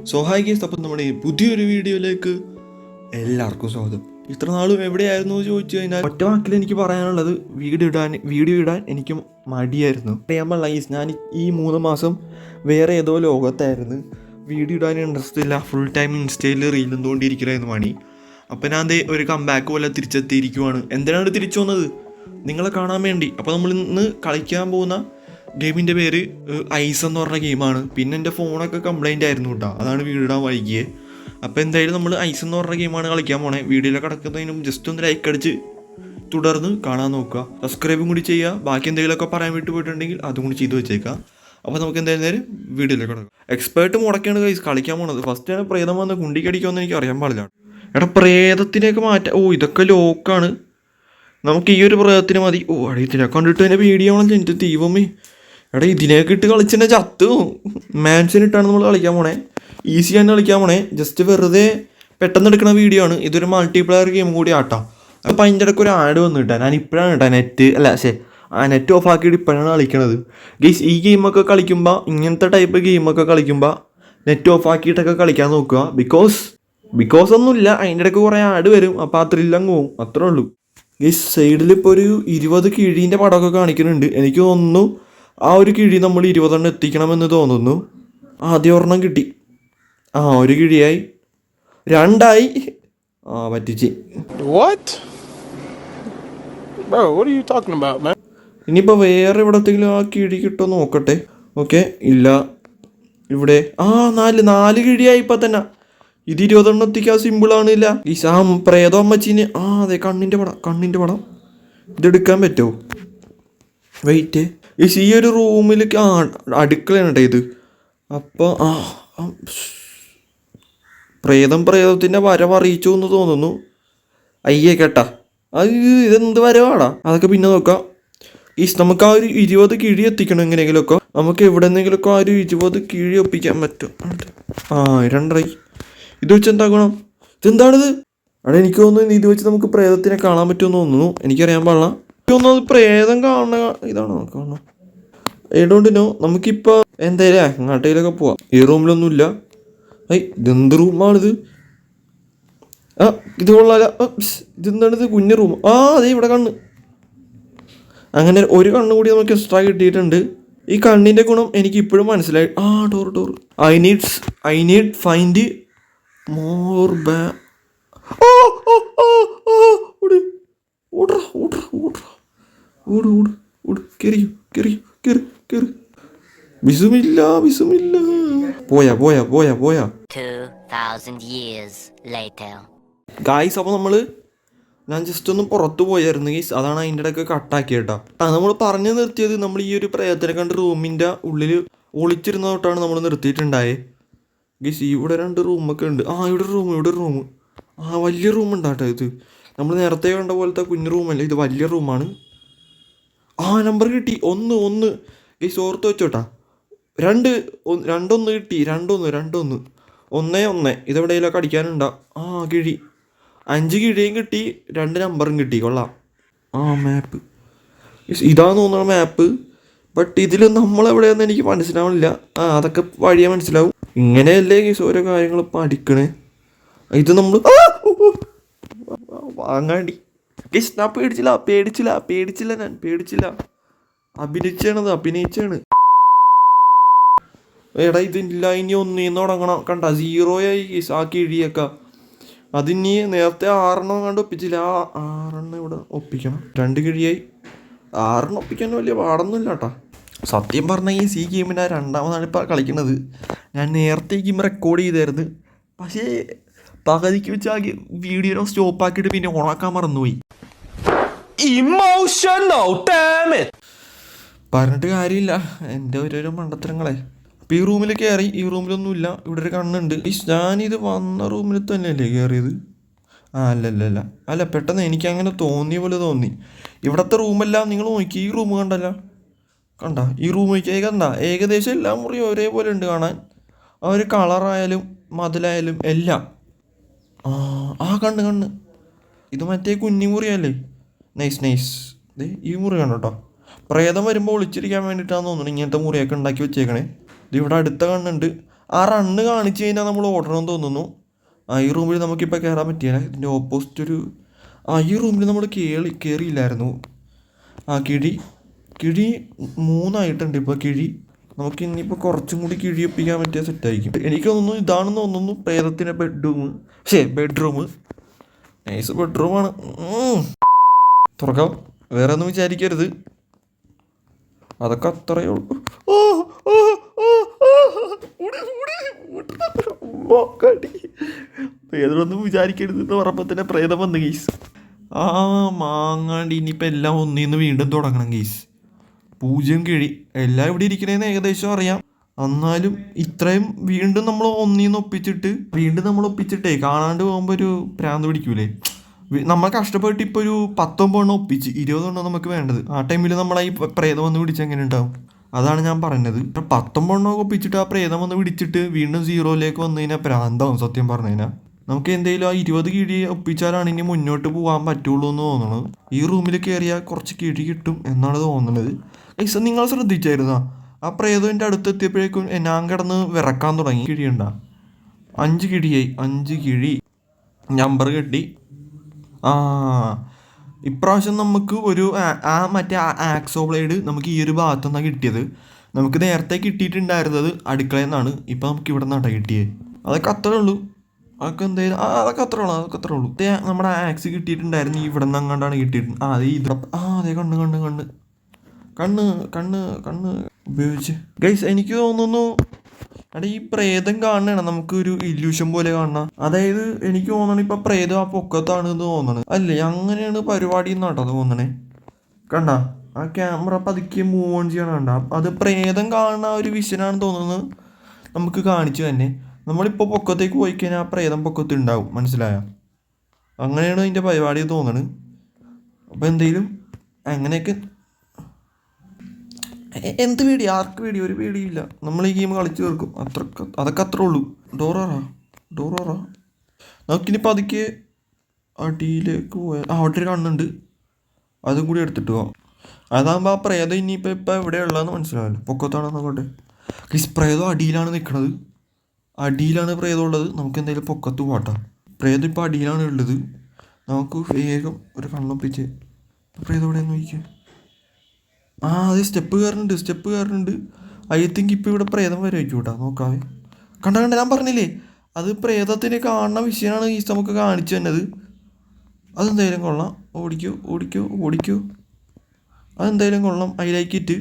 So hi guys, അപ്പം നമ്മുടെ പുതിയൊരു വീഡിയോയിലേക്ക് എല്ലാവർക്കും സ്വാഗതം. ഇത്ര നാളും എവിടെയായിരുന്നു എന്ന് ചോദിച്ചു കഴിഞ്ഞാൽ ഒറ്റ വാക്കിൽ എനിക്ക് പറയാനുള്ളത് വീഡിയോ ഇടാൻ എനിക്ക് മടിയായിരുന്നു. അറിയാൻ പാടില്ല ഗൈസ്, ഞാൻ ഈ 3 മാസം വേറെ ഏതോ ലോകത്തായിരുന്നു. വീഡിയോ ഇടാൻ ഇൻട്രസ്റ്റ് ഇല്ല, ഫുൾ ടൈം ഇൻസ്റ്റയിൽ റീലും തോണ്ടിയിരിക്കലായിരുന്നു പണി. അപ്പം ഞാൻ ദേ ഒരു കംബാക്ക് പോലെ തിരിച്ചെത്തിയിരിക്കുവാണ്. എന്തിനാണ് തിരിച്ചു വന്നത്? നിങ്ങളെ കാണാൻ വേണ്ടി. അപ്പോൾ നമ്മൾ ഇന്ന് കളിക്കാൻ പോകുന്ന ഗെയിമിൻ്റെ പേര് ഐസ് എന്ന് പറഞ്ഞ ഗെയിമാണ്. പിന്നെ എൻ്റെ ഫോണൊക്കെ കംപ്ലൈൻ്റ് ആയിരുന്നു കേട്ടോ, അതാണ് വീഡിയോ ഇടാൻ വൈകിയത്. അപ്പോൾ എന്തായാലും നമ്മൾ ഐസ് എന്ന് പറഞ്ഞ ഗെയിമാണ് കളിക്കാൻ പോണേ. വീഡിയോയിലൊക്കെ കിടക്കുന്നതിനും ജസ്റ്റ് ഒന്ന് ലൈക്ക് അടിച്ച് തുടർന്ന് കാണാൻ നോക്കുക, സബ്സ്ക്രൈബും കൂടി ചെയ്യുക. ബാക്കി എന്തെങ്കിലുമൊക്കെ പറയാൻ വിട്ടു പോയിട്ടുണ്ടെങ്കിൽ അതും കൂടി ചെയ്ത് വെച്ചേക്കാം. അപ്പോൾ നമുക്ക് എന്തായാലും നേരം വീഡിയോയിലേക്ക് കിടക്കാം. എക്സ്പേർട്ട് മുടക്കാണ് കൈസ് കളിക്കാൻ പോണത്. ഫസ്റ്റ് ആണ് പ്രേതം വന്ന് കുണ്ടിക്കടിക്കുമെന്ന് എനിക്ക് അറിയാൻ പാടില്ല. എടാ പ്രേതത്തിനെയൊക്കെ മാറ്റാം. ഓ ഇതൊക്കെ ലോക്കാണ്, നമുക്ക് ഈ ഒരു പ്രേതത്തിന് മതി. ഓ അടേ ഇതിനെ കണ്ടിട്ട് തന്നെ പേടിയാവണല്ലോ എൻ്റെ ദൈവമേ. എടാ ഇതിനെയൊക്കെ ഇട്ട് കളിച്ചെന്നെ ചത്തു. മാൻഷനിട്ടാണ് നമ്മൾ കളിക്കാൻ പോണേ, ഈസി ആയിട്ട് കളിക്കാൻ പോണേ. ജസ്റ്റ് വെറുതെ പെട്ടെന്ന് എടുക്കുന്ന വീഡിയോ ആണ്. ഇതൊരു മൾട്ടിപ്ലെയർ ഗെയിം കൂടി ആട്ടാം. അപ്പോൾ അതിൻ്റെ ഇടയ്ക്ക് ഒരു ആഡ് വന്നു കിട്ടാൻ. ഞാൻ ഇപ്പോഴാണ് കേട്ടോ നെറ്റ് ഓഫ് ആക്കിയിട്ട് ഇപ്പോഴാണ് കളിക്കണത് ഗെയ്സ്. ഈ ഗെയിമൊക്കെ കളിക്കുമ്പോൾ, ഇങ്ങനത്തെ ടൈപ്പ് ഗെയിമൊക്കെ കളിക്കുമ്പോൾ നെറ്റ് ഓഫ് ആക്കിയിട്ടൊക്കെ കളിക്കാൻ നോക്കുക. ബിക്കോസ് ഒന്നുമില്ല, അതിൻ്റെ ഇടയ്ക്ക് കുറേ ആഡ് വരും. അപ്പോൾ ആ ത്രില്ലങ്ങ് പോവും, അത്രേ ഉള്ളൂ ഗെയ്സ്. സൈഡിൽ ഇപ്പോൾ ഒരു 20 കിഴീൻ്റെ പടമൊക്കെ കാണിക്കുന്നുണ്ട്. എനിക്ക് തോന്നുന്നു ആ ഒരു കിഴി നമ്മൾ 20 എത്തിക്കണമെന്ന് തോന്നുന്നു. ആദ്യം ഒരെണ്ണം കിട്ടി. ഒരു കിഴിയായി, 2ആയി. പറ്റിച്ച്. ഇനിയിപ്പോൾ വേറെ എവിടത്തെങ്കിലും ആ കിഴി കിട്ടുമോ നോക്കട്ടെ. ഓക്കെ, ഇല്ല. ഇവിടെ 4 കിഴിയായി ഇപ്പം തന്നെ. ഇത് 20 എത്തിക്കാൻ സിമ്പിളാണില്ല. ഈ പ്രേതം അമ്മച്ചീന് അതെ കണ്ണിൻ്റെ പടം ഇതെടുക്കാൻ പറ്റുമോ? വെയിറ്റ്, ഈ ഒരു റൂമിൽ അടുക്കളയാണ് കേട്ടോ ഇത്. അപ്പോൾ പ്രേതത്തിൻ്റെ വരവറിയിച്ചു എന്ന് തോന്നുന്നു. അയ്യേ കേട്ടാ, ഇതെന്ത് വരവാടാ? അതൊക്കെ പിന്നെ നോക്കാം. നമുക്ക് ആ ഒരു 20 കിഴി എത്തിക്കണം എങ്ങനെയെങ്കിലുമൊക്കെ. നമുക്ക് എവിടെ നിന്നെങ്കിലുമൊക്കെ ആ ഒരു 20 കിഴി ഒപ്പിക്കാൻ പറ്റും. 2 ഇത് വെച്ച് എന്താക്കണം? ഇതെന്താണിത്? അവിടെ എനിക്ക് തോന്നുന്നു ഇത് വെച്ച് നമുക്ക് പ്രേതത്തിനെ കാണാൻ പറ്റുമെന്ന് തോന്നുന്നു. എനിക്കറിയാൻ പാടില്ല. അത് പ്രേതം കാണുന്ന ഇതാണോ കാണണം? ഏടോണ്ടിനോ. നമുക്കിപ്പോൾ എന്തായാലും അങ്ങോട്ടേലൊക്കെ പോവാം. ഈ റൂമിലൊന്നുമില്ല. ഇതെന്ത് റൂമാണിത്? ഇത് കൊള്ളാല. ഇതെന്താണിത്? കുഞ്ഞു റൂം. അതെ ഇവിടെ കണ്ണ്. അങ്ങനെ ഒരു കണ്ണ് കൂടി നമുക്ക് എക്സ്ട്രാ കിട്ടിയിട്ടുണ്ട്. ഈ കണ്ണിൻ്റെ ഗുണം എനിക്ക് ഇപ്പോഴും മനസ്സിലായി. ഡോർ ഐ നീഡ് ഫൈൻഡ് മോർ വിസുമില്ല. പോയാ 2000 years later. ഗായ്സ്, അപ്പോൾ ഞാൻ ജസ്റ്റ് ഒന്ന് പുറത്ത് പോയായിരുന്നു ഗൈസ്. അതാണ് അതിൻ്റെ ഇടയ്ക്ക് കട്ടാക്കി കേട്ടോ. നമ്മൾ പറഞ്ഞു നിർത്തിയത്, നമ്മൾ ഈ ഒരു പ്രേതത്തിനെ കണ്ട് റൂമിൻ്റെ ഉള്ളിൽ ഒളിച്ചിരുന്ന തൊട്ടാണ് നമ്മൾ നിർത്തിയിട്ടുണ്ടായേ ഗൈസ്. ഇവിടെ 2 റൂമൊക്കെ ഉണ്ട്. ഇവിടെ ഒരു റൂം വലിയ റൂം ഉണ്ടാട്ടോ ഇത്. നമ്മൾ നേരത്തെ കണ്ട പോലത്തെ കുഞ്ഞു റൂമല്ല, ഇത് വലിയ റൂമാണ്. നമ്പർ കിട്ടി. 1 ഗൈസ്, ഓർത്ത് വെച്ചോട്ടാ. 2 കിട്ടി. 2 1 ഇതെവിടെയെങ്കിലൊക്കെ അടിക്കാനുണ്ടോ? കിഴി 5 കിഴിയും കിട്ടി, 2 നമ്പറും കിട്ടി. കൊള്ളാം. മാപ്പ് ഇതാന്ന് തോന്നുന്ന മാപ്പ്. ബട്ട് ഇതിൽ നമ്മളെവിടെയാണെന്ന് എനിക്ക് മനസ്സിലാവണില്ല. അതൊക്കെ വഴിയെ മനസ്സിലാവും. ഇങ്ങനെയല്ലേ ഗൈസ് ഓരോ കാര്യങ്ങൾ പഠിക്കണേ. ഇത് നമ്മൾ വാങ്ങാണ്ടി ഗൈസ്. ഞാൻ പേടിച്ചില്ല. അഭിനയിച്ചാണ്. എടാ ഇതില്ല, ഇനി 1 തുടങ്ങണം. കണ്ട 0 ആയി ഗൈസ് ആ കിഴിയൊക്കെ. അതിനി നേരത്തെ 6 കണ്ട് ഒപ്പിച്ചില്ല. 6 ഇവിടെ ഒപ്പിക്കണം. 2 കിഴിയായി. 6 ഒപ്പിക്കാൻ വലിയ പാടൊന്നുമില്ല കേട്ടോ. സത്യം പറഞ്ഞാൽ ഈ ഗെയിമിന് 2ാമതാണ് ഇപ്പോൾ കളിക്കുന്നത്. ഞാൻ നേരത്തെ ഈ ഗെയിം റെക്കോർഡ് ചെയ്തായിരുന്നു. പക്ഷേ പകുതിക്ക് വെച്ച് ആ വീഡിയോ സ്റ്റോപ്പാക്കിയിട്ട് പിന്നെ ഓണാക്കാൻ മറന്നുപോയി. പറഞ്ഞിട്ട് കാര്യമില്ല, എൻ്റെ ഓരോരോ മണ്ടത്തരങ്ങളെ. അപ്പോൾ ഈ റൂമിൽ കയറി. ഈ റൂമിലൊന്നുമില്ല. ഇവിടെ ഒരു കണ്ണുണ്ട്. ഞാനിത് വന്ന റൂമിൽ തന്നെയല്ലേ കയറിയത്? അല്ല പെട്ടെന്ന് എനിക്കങ്ങനെ തോന്നിയ പോലെ തോന്നി. ഇവിടുത്തെ റൂമെല്ലാം നിങ്ങൾ നോക്കി. ഈ റൂം കണ്ടല്ല, ഈ റൂം കണ്ട ഏകദേശം എല്ലാ മുറിയും ഒരേപോലെ ഉണ്ട് കാണാൻ. ആ ഒരു കളറായാലും മതിലായാലും എല്ലാം. കണ്ണ് ഇത് മറ്റേ കുഞ്ഞി മുറിയല്ലേ? നൈസ്. ഈ മുറി കണ്ടോ കേട്ടോ. പ്രേതം വരുമ്പോൾ ഒളിച്ചിരിക്കാൻ വേണ്ടിയിട്ടാണെന്ന് തോന്നുന്നു ഇങ്ങനത്തെ മുറിയൊക്കെ ഉണ്ടാക്കി വെച്ചേക്കണേ. ഇതിവിടെ അടുത്ത കണ്ണുണ്ട്. ആ റണ്ണ് കാണിച്ചു കഴിഞ്ഞാൽ നമ്മൾ ഓടണമെന്ന് തോന്നുന്നു. ഈ റൂമിൽ നമുക്കിപ്പോൾ കയറാൻ പറ്റിയില്ല. ഇതിൻ്റെ ഓപ്പോസിറ്റ് ഒരു ഈ റൂമിൽ നമ്മൾ കയറിയില്ലായിരുന്നു. കിഴി 3 ആയിട്ടുണ്ട് ഇപ്പോൾ കിഴി. നമുക്ക് ഇനിയിപ്പോൾ കുറച്ചും കൂടി കിഴി ഒപ്പിക്കാൻ പറ്റിയ സെറ്റായിരിക്കും. എനിക്ക് തോന്നുന്നു ഇതാണെന്ന് തോന്നുന്നു പ്രേതത്തിൻ്റെ ബെഡ്റൂം. നൈസ് ബെഡ്റൂമാണ്. തുറക്കാം. വേറെ ഒന്നും വിചാരിക്കരുത്, അതൊക്കെ അത്രയേ ഉള്ളൂ. പ്രേതമൊന്നും വിചാരിക്കരുത് എന്ന് പറഞ്ഞപ്പോൾ തന്നെ പ്രേതം വന്നു ഗീസ്. മാങ്ങാണ്ട് ഇനിയിപ്പോൾ എല്ലാം ഒന്നിന്ന് വീണ്ടും തുടങ്ങണം ഗീസ്. 0 കിഴി എല്ലാം ഇവിടെ ഇരിക്കണേന്ന് ഏകദേശം അറിയാം. എന്നാലും ഇത്രയും വീണ്ടും നമ്മൾ ഒന്നിന്ന് ഒപ്പിച്ചിട്ടേ കാണാണ്ട് പോകുമ്പോൾ ഒരു പ്രാന്ത് പിടിക്കൂലേ. നമ്മൾ കഷ്ടപ്പെട്ട് ഇപ്പോൾ ഒരു 19 എണ്ണം ഒപ്പിച്ച് 20 എണ്ണം നമുക്ക് വേണ്ടത്. ആ ടൈമിൽ നമ്മൾ ഈ പ്രേതം വന്ന് പിടിച്ച് എങ്ങനെ ഉണ്ടാവും? അതാണ് ഞാൻ പറഞ്ഞത്. 19 എണ്ണമൊക്കെ ഒപ്പിച്ചിട്ട് ആ പ്രേതം വന്ന് പിടിച്ചിട്ട് വീണ്ടും 0യിലേക്ക് വന്നു കഴിഞ്ഞാൽ പ്രാന്താവും സത്യം പറഞ്ഞു കഴിഞ്ഞാൽ. നമുക്ക് എന്തെങ്കിലും ആ 20 കിഴി ഒപ്പിച്ചാലാണ് ഇനി മുന്നോട്ട് പോകാൻ പറ്റുള്ളൂ എന്ന് തോന്നുന്നത്. ഈ റൂമിൽ കയറിയാൽ കുറച്ച് കിഴി കിട്ടും എന്നാണ് തോന്നുന്നത്. നിങ്ങൾ ശ്രദ്ധിച്ചായിരുന്നോ? ആ പ്രേതം എൻ്റെ അടുത്തെത്തിയപ്പോഴേക്കും ഞാൻ കിടന്ന് വിറക്കാൻ തുടങ്ങി. കിഴിയുണ്ടാ 5 കിഴിയായി. 5 കിഴി നമ്പർ കെട്ടി. ഇപ്രാവശ്യം നമുക്ക് ഒരു മറ്റേ ആക്സോ ബ്ലേഡ് നമുക്ക് ഈ ഒരു ഭാഗത്തു നിന്നാണ് കിട്ടിയത്. നമുക്ക് നേരത്തെ കിട്ടിയിട്ടുണ്ടായിരുന്നത് അടുക്കളയിൽ നിന്നാണ്. ഇപ്പം നമുക്ക് ഇവിടെ നിന്നാണ് കിട്ടിയത്. അതൊക്കെ അത്രേ ഉള്ളൂ. അതൊക്കെ അത്രേ ഉള്ളൂ. നമ്മുടെ ആക്സ് കിട്ടിയിട്ടുണ്ടായിരുന്നു ഇവിടെ നിന്ന് അങ്ങോട്ടാണ് കിട്ടിയിട്ടുണ്ട്. അതെ കണ്ണ് ഉപയോഗിച്ച് ഗൈസ് എനിക്ക് തോന്നുന്നു ഈ പ്രേതം കാണണ നമുക്കൊരു ഇല്യൂഷൻ പോലെ കാണണം. അതായത് എനിക്ക് തോന്നണ ഇപ്പൊ പ്രേതം ആ പൊക്കത്താണ് എന്ന് തോന്നണത് അല്ലേ? അങ്ങനെയാണ് പരിപാടി എന്നാട്ടോ തോന്നണേ. കണ്ട ആ ക്യാമറ പതുക്കെ മൂവ് ഓൺ ചെയ്യണം. കണ്ട അത് പ്രേതം കാണുന്ന ഒരു വിഷനാണ് തോന്നുന്നത് നമുക്ക് കാണിച്ചു തന്നെ. നമ്മളിപ്പോൾ പൊക്കത്തേക്ക് പോയി കഴിഞ്ഞാൽ ആ പ്രേതം പൊക്കത്ത് ഉണ്ടാവും. മനസ്സിലായോ? അങ്ങനെയാണ് അതിൻ്റെ പരിപാടി തോന്നണത്. അപ്പോൾ എന്തെങ്കിലും അങ്ങനെയൊക്കെ എന്ത് പേടി? ആർക്ക് പേടി? ഒരു പേടിയില്ല. നമ്മൾ ഈ ഗെയിം കളിച്ച് തീർക്കും. അതൊക്കെ അത്രേ ഉള്ളൂ. ഡോറാ നമുക്കിനിപ്പോൾ അതൊക്കെ അടിയിലേക്ക് പോയാൽ അവിടെ ഒരു കണ്ണുണ്ട്, അതും കൂടി എടുത്തിട്ട് പോവാം. അതാകുമ്പോൾ ആ പ്രേതം ഇനിയിപ്പോൾ എവിടെയുള്ളതെന്ന് മനസ്സിലാവില്ല. പൊക്കത്താണെന്നോട്ടെ. ഈ പ്രേതം അടിയിലാണ് നിൽക്കണത്. അടിയിലാണ് പ്രേതം ഉള്ളത്. നമുക്ക് എന്തെങ്കിലും പൊക്കത്ത് പോട്ടാം. പ്രേതം ഇപ്പോൾ അടിയിലാണ് ഉള്ളത്. നമുക്ക് വേഗം ഒരു കണ്ണൊപ്പിച്ച് പ്രേതം എവിടെ നോക്കിക്കുക. അത് സ്റ്റെപ്പ് കയറുന്നുണ്ട്. ഐ തിങ്ക് ഇപ്പോൾ ഇവിടെ പ്രേതം വരെ വയ്ക്കും കേട്ടോ. നോക്കാവേ. കണ്ട ഞാൻ പറഞ്ഞില്ലേ, അത് പ്രേതത്തിന് കാണുന്ന വിഷയമാണ് ഈ നമുക്ക് കാണിച്ചു തന്നത്. അതെന്തായാലും കൊള്ളാം. ഓടിക്കോ. അതെന്തായാലും കൊള്ളാം. I like it.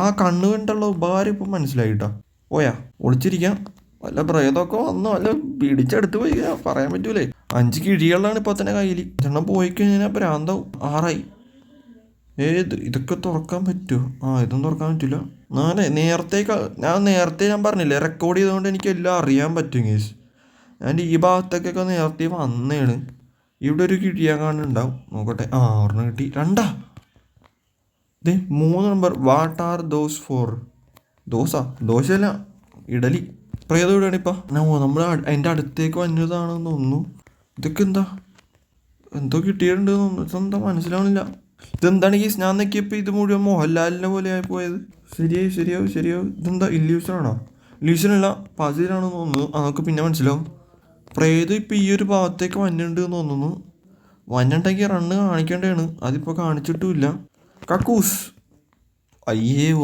ആ കണ്ണ് കണ്ടുള്ള ഉപകാരം ഇപ്പം മനസ്സിലായി കേട്ടോ. പോയാ ഒളിച്ചിരിക്കാം. വല്ല പ്രേതമൊക്കെ വന്ന് വല്ല പിടിച്ചെടുത്ത് പോയി പറയാൻ പറ്റൂലേ. 5 കിഴികളാണ് ഇപ്പോൾ തന്നെ കയ്യിൽ. എണ്ണം പോയി കഴിഞ്ഞാൽ പ്രാന്താവും. 6 ആയി. ഇതൊക്കെ തുറക്കാൻ പറ്റുമോ? ഇതൊന്നും തുറക്കാൻ പറ്റില്ല. നേരത്തെ ഞാൻ പറഞ്ഞില്ലേ, റെക്കോർഡ് ചെയ്തുകൊണ്ട് എനിക്ക് എല്ലാം അറിയാൻ പറ്റും ഗേസ്. ഞാൻ ഈ ഭാഗത്തേക്കൊക്കെ നേരത്തെ വന്നേണ്. ഇവിടെ ഒരു കിഴിയാൻ കാണുന്നുണ്ടാവും. നോക്കട്ടെ. ഒരെണ്ണം കിട്ടി. 2 3 number. What are those for? ദോശയല്ല, ഇഡലി. പ്രേതം ഇവിടെയാണ് ഇപ്പം. നമ്മൾ അതിൻ്റെ അടുത്തേക്ക് വന്നതാണെന്ന് തോന്നുന്നു. ഇതൊക്കെ എന്തോ കിട്ടിയിട്ടുണ്ടെന്ന് തോന്നുന്നു. ഇതെന്താ മനസ്സിലാവണില്ല. ഇതെന്താണ് ഈ ഞാൻ നോക്കിയപ്പോൾ ഇത് മുഴുവൻ മോഹൻലാലിനെ പോലെ ആയി പോയത്. ശരിയാവും. ഇതെന്താ ഇല്യൂഷനാണോ? ഇല്യൂഷനല്ല, പസിലാണെന്ന് തോന്നുന്നു. നമുക്ക് പിന്നെ മനസ്സിലാവും. പ്രേതം ഇപ്പോൾ ഈ ഒരു ഭാഗത്തേക്ക് വന്നിട്ടുണ്ട് എന്ന് തോന്നുന്നു. വന്നിട്ടുണ്ടെങ്കിൽ റണ്ണ് കാണിക്കേണ്ടതാണ്. അതിപ്പോൾ കാണിച്ചിട്ടുമില്ല. കക്കൂസ്.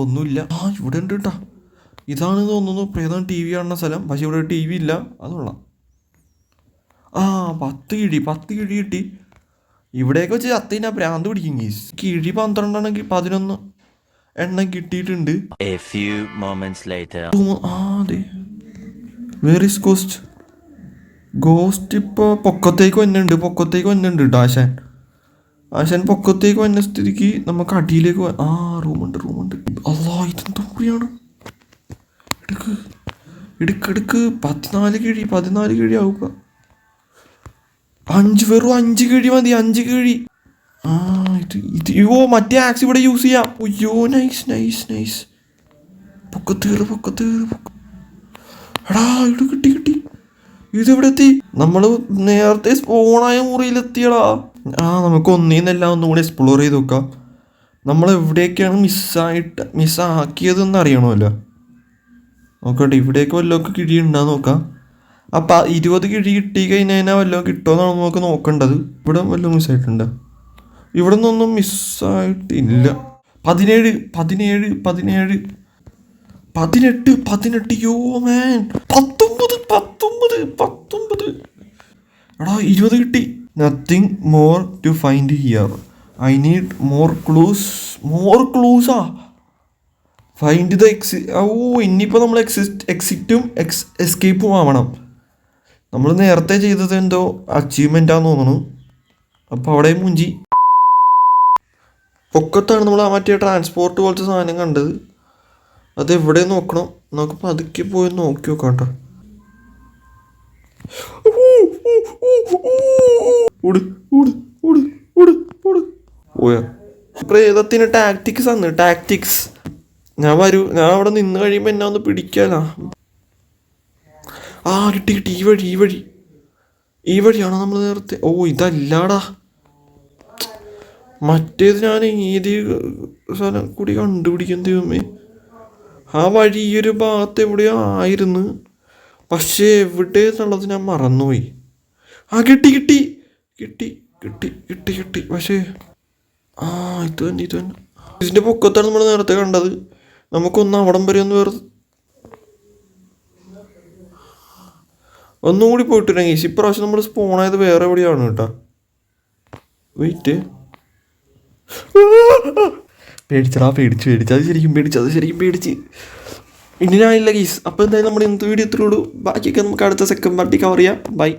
ഒന്നുമില്ല. ഇവിടെ ഉണ്ട് കേട്ടോ. ഇതാണ് തോന്നുന്നു പ്രേതം TV കാണുന്ന സ്ഥലം. പക്ഷെ ഇവിടെ TV ഇല്ല. അതുകൊള്ളാം. 10 കിഴി കിട്ടി. ഇവിടേക്ക് വെച്ച് അത്തീന ഭ്രാന്ത് പിടിക്കും ഗീസ്. കിഴി 12 ആണെങ്കിൽ 11 എണ്ണം കിട്ടിയിട്ടുണ്ട്. അതെ. വേർ ഈസ് ഗോസ്റ്റ് ഇപ്പോൾ പൊക്കത്തേക്ക് വന്നിട്ടുണ്ട് കേട്ടോ. ആശാൻ പൊക്കത്തേക്ക് വന്ന സ്ഥിതിക്ക് നമുക്ക് അടിയിലേക്ക് റൂമുണ്ട്. ഇതെന്തോ കൂടിയാണ്. എടുക്ക് 14 കിഴി ആവുക. 5 കിഴി മതി. 5 കിഴി. മറ്റേ ആക്സ് ഇവിടെ യൂസ് ചെയ്യാം. നൈസ്. പൊക്കത്തേറ്. എടാ ഇത് കിട്ടി. ഇതെവിടെ എത്തി? നമ്മൾ നേരത്തെ സ്പോണായ മുറിയിലെത്തിയടാ. നമുക്ക് ഒന്നേന്നെല്ലാം ഒന്നുകൂടി എക്സ്പ്ലോർ ചെയ്ത് നോക്കാം. നമ്മൾ എവിടെയൊക്കെയാണ് മിസ്സാക്കിയതെന്ന് അറിയണമല്ലോ. നോക്കട്ടെ, ഇവിടെയൊക്കെ വല്ലതൊക്കെ കിഴി ഉണ്ടാന്ന് നോക്കാം. അപ്പം 20 കിഴി കിട്ടി കഴിഞ്ഞാൽ വല്ലതും കിട്ടുമെന്നാണ് നമുക്ക് നോക്കേണ്ടത്. ഇവിടെ വല്ലതും മിസ്സായിട്ടുണ്ട്? ഇവിടെ നിന്നൊന്നും മിസ്സായിട്ടില്ല. 17 17 17 18 18 യോ മാൻ 19 19 19. എടാ 20 കിട്ടി. Nothing more to find here. I need more ക്ലൂസാ. ഫൈൻഡ് ദ ഇനിയിപ്പോൾ നമ്മൾ എക്സിറ്റും എസ്കേപ്പും ആവണം. നമ്മൾ നേരത്തെ ചെയ്തത് എന്തോ അച്ചീവ്മെൻറ്റാന്ന് തോന്നുന്നു. അപ്പോൾ അവിടെ മുഞ്ചി പൊക്കത്താണ് നമ്മൾ ആ മറ്റേ ട്രാൻസ്പോർട്ട് പോലത്തെ സാധനം കണ്ടത്. അതെവിടെ നോക്കണം? നമുക്ക് പതുക്കെ പോയി നോക്കി നോക്കാം കേട്ടോ. പോയാ പ്രേതത്തിന് ടാക്ടിക്സ്. ഞാൻ അവിടെ നിന്ന് കഴിയുമ്പോൾ എന്നെ ഒന്ന് പിടിക്കാനാ. കിട്ടി. ഈ വഴിയാണോ നമ്മൾ നേരത്തെ? ഇതല്ലാടാ, മറ്റേത് ഞാൻ ഏത് സ്ഥലം കൂടി കണ്ടുപിടിക്കാൻ ദൈവമേ. ആ വഴി ഈ ഒരു ഭാഗത്ത് എവിടെയോ ആയിരുന്നു, പക്ഷേ എവിടെ എന്നുള്ളത് ഞാൻ മറന്നുപോയി. കിട്ടി. പക്ഷേ ഇത് തന്നെ ഇതിൻ്റെ പൊക്കത്താണ് നമ്മൾ നേരത്തെ കണ്ടത്. നമുക്കൊന്ന് അവിടം വരെ ഒന്നും കൂടി പോയിട്ടുണ്ടെങ്കിൽ ഇപ്രാവശ്യം നമ്മൾ സ്പോണായത് വേറെ എവിടെയാണ് കേട്ടോ. വെയിറ്റ്, പേടിച്ചു. അത് ശരിക്കും പേടിച്ച്. ഇനി ഞാനില്ല ഗീസ്. അപ്പോൾ എന്തായാലും നമ്മുടെ ഇന്നത്തെ വീഡിയോ ഇത്രയുള്ളൂ. ബാക്കിയൊക്കെ നമുക്ക് അടുത്ത സെക്കൻഡ് പാർട്ടി കവർ ചെയ്യാം. ബൈ.